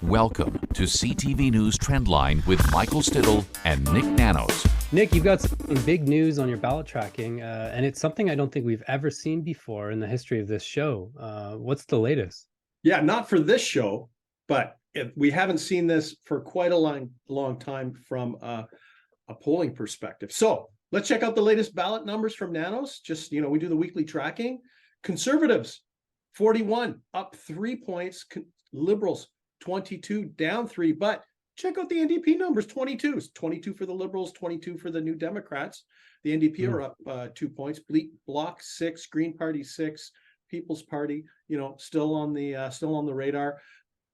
Welcome to CTV News Trendline with Michael Stittle and Nik Nanos. Nik, you've got some big news on your ballot tracking, and it's something I don't think we've ever seen before in the history of this show. What's the latest? Yeah, not for this show, but we haven't seen this for quite a long time from a polling perspective. So let's check out the latest ballot numbers from Nanos. Just, we do the weekly tracking. Conservatives, 41, up 3 points. Liberals, 22, down 3. But check out the NDP numbers, 22. It's 22 for the Liberals, 22 for the New Democrats. The NDP are up 2 points. Bloc 6, Green Party 6, People's Party, still on the radar.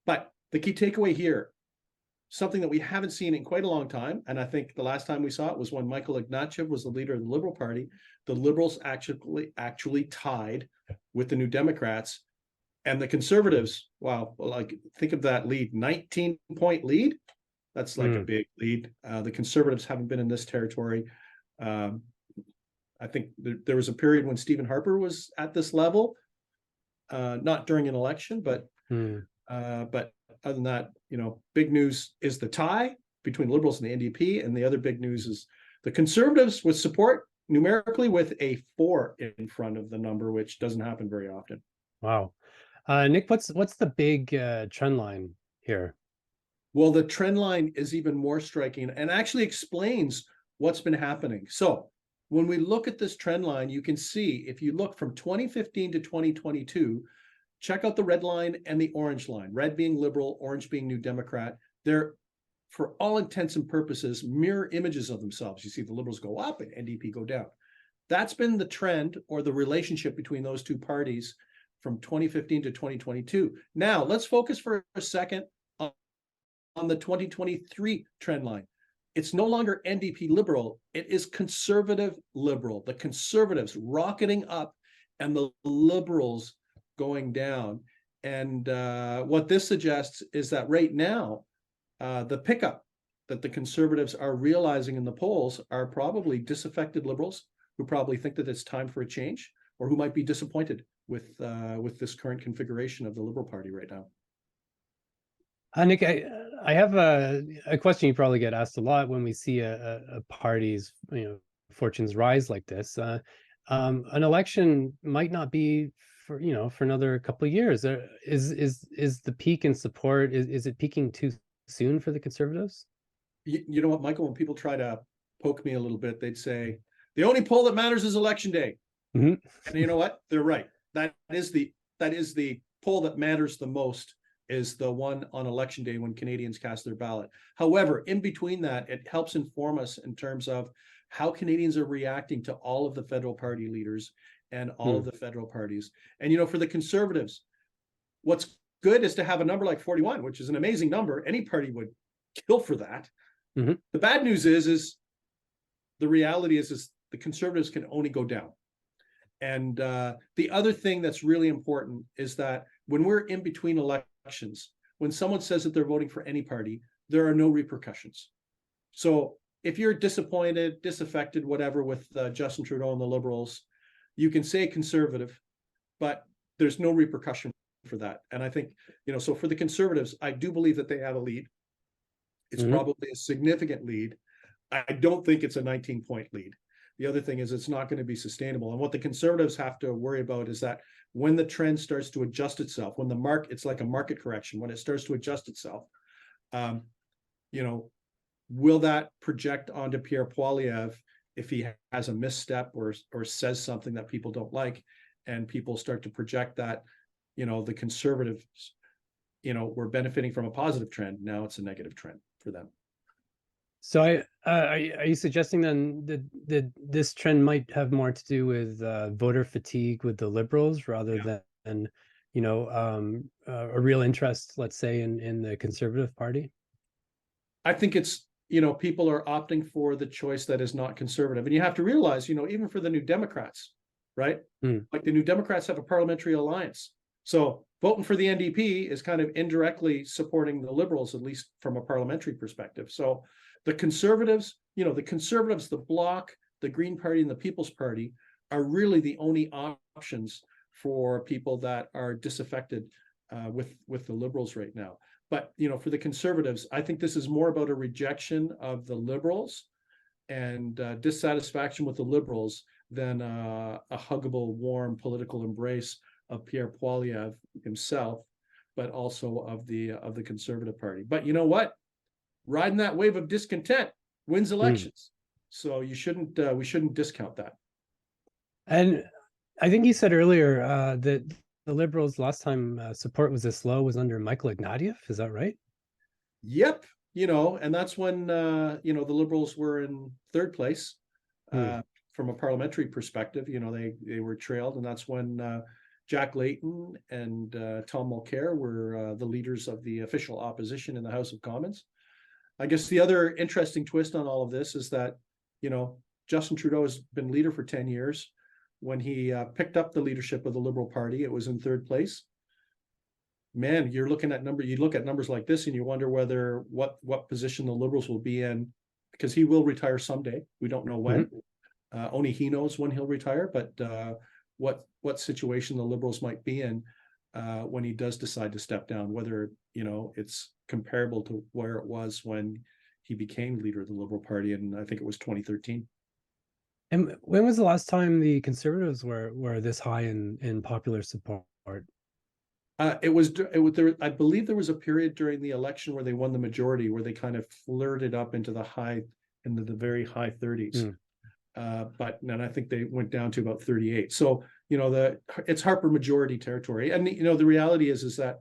But the key takeaway here, something that we haven't seen in quite a long time, and I think the last time we saw it was when Michael Ignatieff was the leader of the Liberal Party. The Liberals actually tied with the New Democrats, and the Conservatives, wow, think of that lead, 19-point lead. That's like a big lead. The Conservatives haven't been in this territory. I think there was a period when Stephen Harper was at this level, not during an election, but other than that, big news is the tie between Liberals and the NDP, and the other big news is the Conservatives with support numerically with a 4 in front of the number, which doesn't happen very often. Wow. Nik, what's the big trend line here? Well, the trend line is even more striking and actually explains what's been happening. So when we look at this trend line, you can see if you look from 2015 to 2022, check out the red line and the orange line, red being Liberal, orange being New Democrat. They're, for all intents and purposes, mirror images of themselves. You see the Liberals go up and NDP go down. That's been the trend or the relationship between those two parties from 2015 to 2022. Now, let's focus for a second on the 2023 trend line. It's no longer NDP Liberal, it is Conservative Liberal. The Conservatives rocketing up and the Liberals going down. And what this suggests is that right now, the pickup that the Conservatives are realizing in the polls are probably disaffected Liberals who probably think that it's time for a change, or who might be disappointed with this current configuration of the Liberal Party right now. Nik, I have a question you probably get asked a lot when we see a party's fortunes rise like this. An election might not be for another couple of years. Is the peak in support, is it peaking too soon for the Conservatives? You know what, Michael, when people try to poke me a little bit, they'd say the only poll that matters is election day. And you know what? They're right. That is the poll that matters the most, is the one on election day when Canadians cast their ballot. However, in between that, it helps inform us in terms of how Canadians are reacting to all of the federal party leaders and all of the federal parties. And for the Conservatives, what's good is to have a number like 41, which is an amazing number. Any party would kill for that. The bad news is the reality is the Conservatives can only go down. And the other thing that's really important is that when we're in between elections, when someone says that they're voting for any party, there are no repercussions. So if you're disappointed, disaffected, whatever, with Justin Trudeau and the Liberals, you can say Conservative, but there's no repercussion for that. And I think, so for the Conservatives, I do believe that they have a lead. It's probably a significant lead. I don't think it's a 19-point lead. The other thing is it's not going to be sustainable. And what the Conservatives have to worry about is that when the trend starts to adjust itself, when it's like a market correction, when it starts to adjust itself, will that project onto Pierre Poilievre if he has a misstep or says something that people don't like, and people start to project that, the Conservatives, were benefiting from a positive trend. Now it's a negative trend for them. So are you suggesting then that this trend might have more to do with voter fatigue with the Liberals rather than a real interest, let's say, in the Conservative Party? I think it's people are opting for the choice that is not conservative, and you have to realize even for the New Democrats, right? Like the New Democrats have a parliamentary alliance, so voting for the NDP is kind of indirectly supporting the Liberals, at least from a parliamentary perspective. So the Conservatives, the Bloc, the Green Party, and the People's Party are really the only options for people that are disaffected with the Liberals right now. But, for the Conservatives, I think this is more about a rejection of the Liberals and dissatisfaction with the Liberals than a huggable, warm political embrace of Pierre Poilievre himself, but also of the Conservative Party. But you know what? Riding that wave of discontent wins elections. So we shouldn't discount that. And I think you said earlier that the Liberals last time support was this low was under Michael Ignatieff. Is that right? Yep. And that's when, the Liberals were in third place from a parliamentary perspective. They were trailed, and that's when Jack Layton and Tom Mulcair were the leaders of the official opposition in the House of Commons. I guess the other interesting twist on all of this is that, Justin Trudeau has been leader for 10 years. When he picked up the leadership of the Liberal Party, it was in third place. Man, you look at numbers like this and you wonder whether what position the Liberals will be in, because he will retire someday. We don't know when. Only he knows when he'll retire, but what situation the Liberals might be in when he does decide to step down, whether it's comparable to where it was when he became leader of the Liberal Party, and I think it was 2013. And when was the last time the Conservatives were this high in popular support? It was there. I believe there was a period during the election where they won the majority, where they kind of flirted up into the very high 30s. But then I think they went down to about 38. So it's Harper majority territory. And the reality is that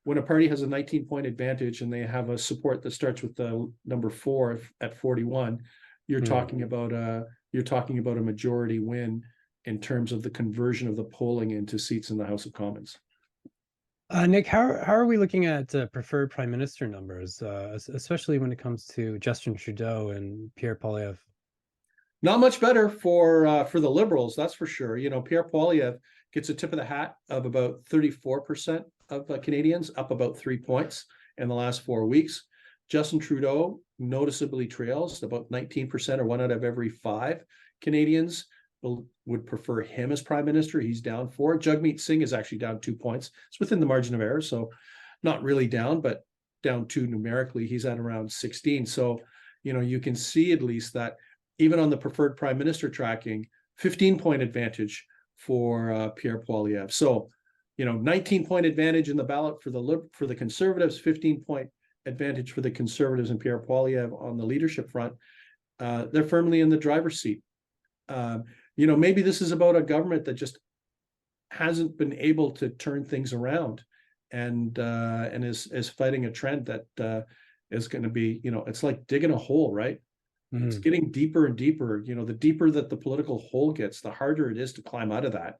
when a party has a 19-point advantage and they have a support that starts with the number 4 at 41, you're talking about a majority win in terms of the conversion of the polling into seats in the House of Commons. Nik, how are we looking at preferred prime minister numbers, especially when it comes to Justin Trudeau and Pierre Poilievre? Not much better for the Liberals, that's for sure. Pierre Poilievre gets a tip of the hat of about 34% of Canadians, up about 3 points in the last 4 weeks. Justin Trudeau noticeably trails, about 19%, or 1 out of every 5 Canadians would prefer him as prime minister. He's down 4. Jagmeet Singh is actually down 2 points. It's within the margin of error, so not really down, but down 2 numerically. He's at around 16. So, you can see at least that even on the preferred prime minister tracking, 15-point advantage for Pierre Poilievre. So, 19-point advantage in the ballot for the Conservatives, 15-point advantage for the Conservatives and Pierre Poilievre on the leadership front. They're firmly in the driver's seat. Maybe this is about a government that just hasn't been able to turn things around, and is fighting a trend that is going to be, it's like digging a hole, right? It's getting deeper and deeper. The deeper that the political hole gets, the harder it is to climb out of that.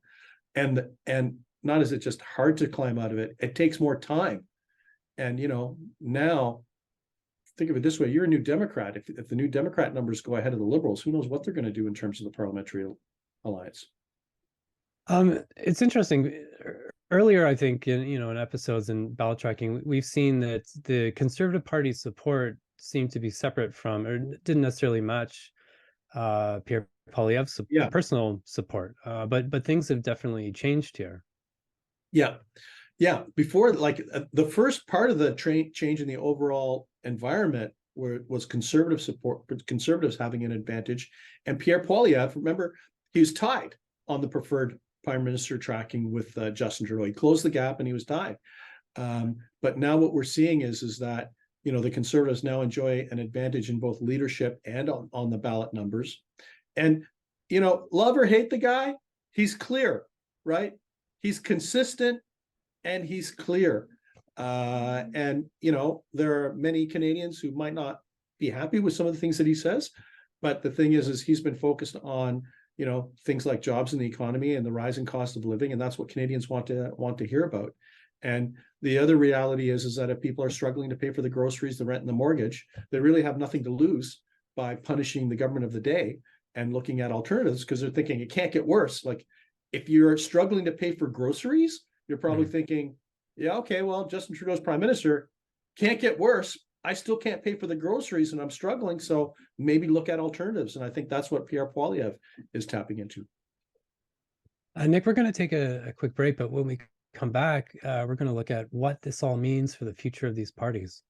And not is it just hard to climb out of it, it takes more time. And now think of it this way: you're a New Democrat. If the New Democrat numbers go ahead of the Liberals, who knows what they're going to do in terms of the parliamentary alliance. It's interesting. Earlier, I think in episodes in ballot tracking, we've seen that the Conservative Party support seemed to be separate from, or didn't necessarily match Pierre Poilievre's personal support. But things have definitely changed here. Yeah. Before, the first part of the change in the overall environment was conservative support, Conservatives having an advantage, and Pierre Poilievre, remember, he was tied on the preferred prime minister tracking with Justin Trudeau. He closed the gap and he was tied. But now what we're seeing is that the Conservatives now enjoy an advantage in both leadership and on the ballot numbers. And love or hate the guy, he's clear, right? He's consistent and he's clear. And there are many Canadians who might not be happy with some of the things that he says, but the thing is he's been focused on things like jobs in the economy and the rising cost of living, and that's what Canadians want to hear about. And the other reality is that if people are struggling to pay for the groceries, the rent, and the mortgage, they really have nothing to lose by punishing the government of the day and looking at alternatives, because they're thinking it can't get worse. Like, if you're struggling to pay for groceries, you're probably thinking, yeah, okay, well, Justin Trudeau's prime minister, can't get worse. I still can't pay for the groceries and I'm struggling. So maybe look at alternatives. And I think that's what Pierre Poilievre is tapping into. Nik, we're going to take a quick break, but when we come back, we're going to look at what this all means for the future of these parties.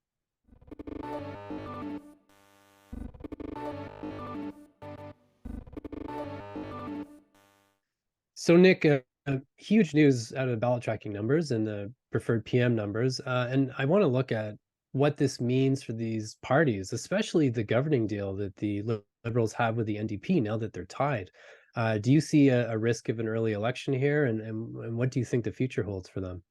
So Nik, huge news out of the ballot tracking numbers and the preferred PM numbers. And I want to look at what this means for these parties, especially the governing deal that the Liberals have with the NDP now that they're tied. Do you see a risk of an early election here? And what do you think the future holds for them?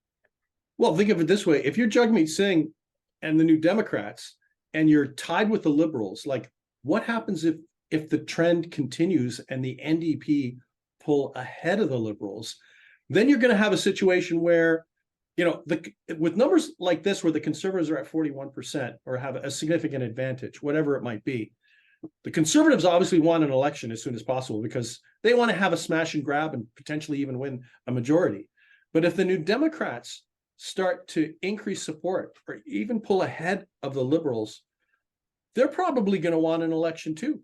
Well, think of it this way. If you're Jagmeet Singh and the New Democrats and you're tied with the Liberals, like what happens if the trend continues and the NDP pull ahead of the Liberals? Then you're going to have a situation where, with numbers like this, where the Conservatives are at 41% or have a significant advantage, whatever it might be, the Conservatives obviously want an election as soon as possible because they want to have a smash and grab and potentially even win a majority. But if the New Democrats start to increase support or even pull ahead of the Liberals, they're probably going to want an election too.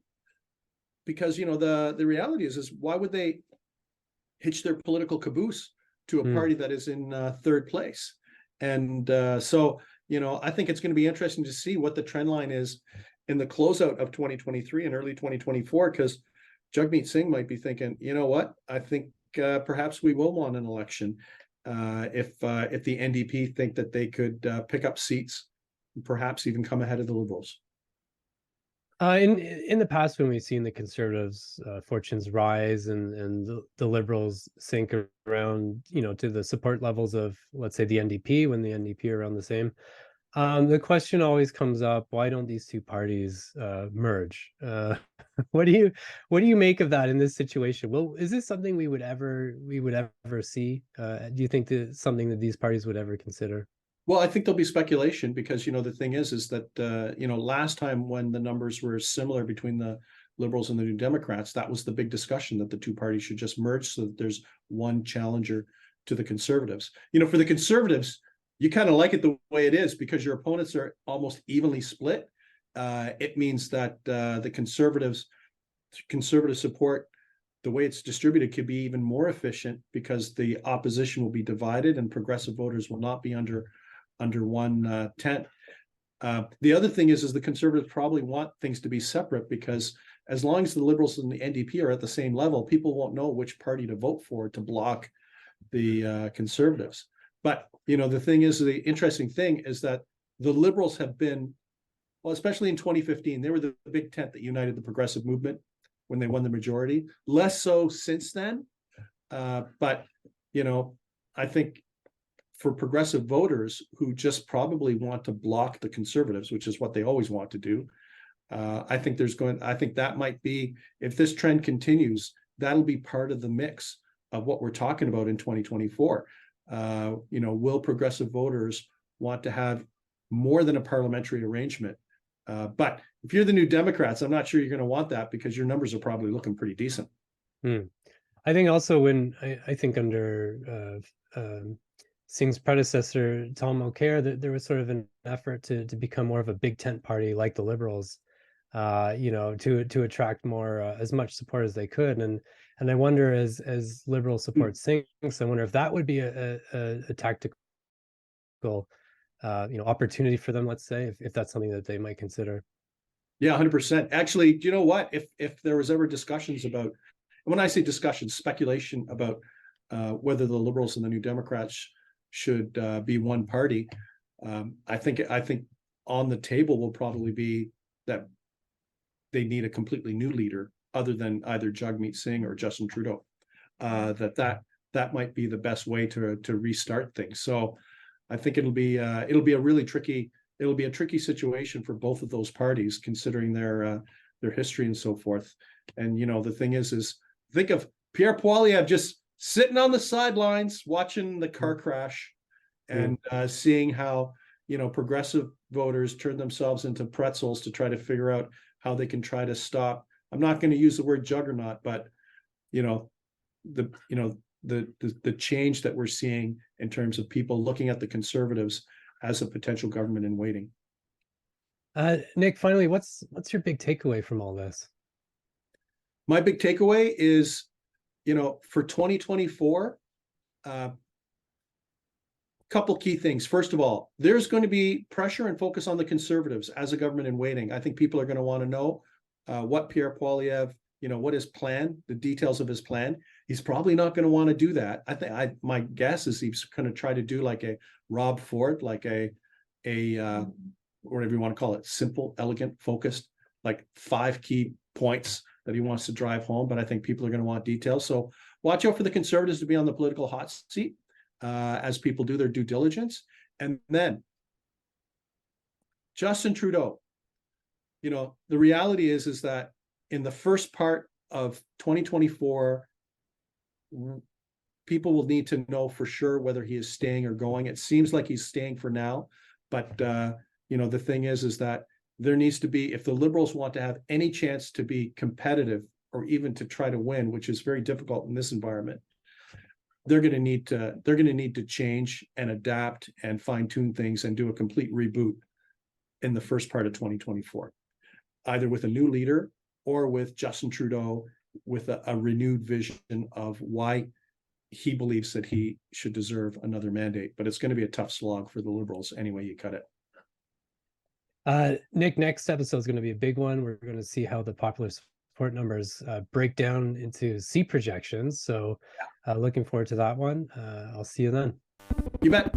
Because, the reality is why would they hitch their political caboose to a party that is in third place? And so, I think it's going to be interesting to see what the trend line is in the closeout of 2023 and early 2024, because Jagmeet Singh might be thinking, you know what, I think perhaps we will want an election if the NDP think that they could pick up seats, and perhaps even come ahead of the Liberals. In the past, when we've seen the Conservatives' fortunes rise and the Liberals sink around, to the support levels of, let's say, the NDP, when the NDP are around the same, the question always comes up: why don't these two parties merge? What do you make of that in this situation? Well, is this something we would ever see? Do you think that something that these parties would ever consider? Well, I think there'll be speculation because, the thing is that, last time when the numbers were similar between the Liberals and the New Democrats, that was the big discussion, that the two parties should just merge so that there's one challenger to the Conservatives. For the Conservatives, you kind of like it the way it is because your opponents are almost evenly split. It means that the conservative support, the way it's distributed, could be even more efficient because the opposition will be divided and progressive voters will not be under one tent. The other thing is the Conservatives probably want things to be separate because as long as the Liberals and the NDP are at the same level, people won't know which party to vote for to block the Conservatives. But, the thing is, the interesting thing is that the Liberals have been, well, especially in 2015, they were the big tent that united the progressive movement when they won the majority. Less so since then. But, I think for progressive voters who just probably want to block the Conservatives, which is what they always want to do, I think that might be, if this trend continues, that'll be part of the mix of what we're talking about in 2024. Will progressive voters want to have more than a parliamentary arrangement? But if you're the New Democrats, I'm not sure you're going to want that because your numbers are probably looking pretty decent. I think also when I think under Singh's predecessor, Tom O'Kerr, that there was sort of an effort to become more of a big tent party like the Liberals, to attract more as much support as they could. And I wonder, as Liberals support Singh, I wonder if that would be a tactical opportunity for them, let's say, if that's something that they might consider. Yeah, 100%. Actually, do you know what? If there was ever discussions about, when I say discussions, speculation about whether the Liberals and the New Democrats should be one party, I think on the table will probably be that they need a completely new leader other than either Jagmeet Singh or Justin Trudeau. That might be the best way to restart things. So I think it'll be a tricky situation for both of those parties, considering their history and so forth. And the thing is think of Pierre Poilievre just sitting on the sidelines watching the car crash and seeing how progressive voters turn themselves into pretzels to try to figure out how they can try to stop. I'm not going to use the word juggernaut, but the change that we're seeing in terms of people looking at the Conservatives as a potential government in waiting. Nik, finally, what's your big takeaway from all this? My big takeaway is, for 2024, couple key things. First of all, there's going to be pressure and focus on the Conservatives as a government in waiting. I think people are going to want to know what Pierre Poilievre, what his plan, the details of his plan. He's probably not going to want to do that. I think my guess is he's going to try to do like a Rob Ford, like a whatever you want to call it, simple, elegant, focused, like 5 key points that he wants to drive home. But I think people are going to want details. So watch out for the Conservatives to be on the political hot seat as people do their due diligence. And then Justin Trudeau, the reality is that in the first part of 2024, people will need to know for sure whether he is staying or going. It seems like he's staying for now, but the thing is that there needs to be, if the Liberals want to have any chance to be competitive or even to try to win, which is very difficult in this environment, they're going to need to change and adapt and fine tune things and do a complete reboot in the first part of 2024, either with a new leader or with Justin Trudeau with a renewed vision of why he believes that he should deserve another mandate. But it's going to be a tough slog for the Liberals any way you cut it. Nik, next episode is going to be a big one. We're going to see how the popular support numbers break down into seat projections. So looking forward to that one. I'll see you then. You bet.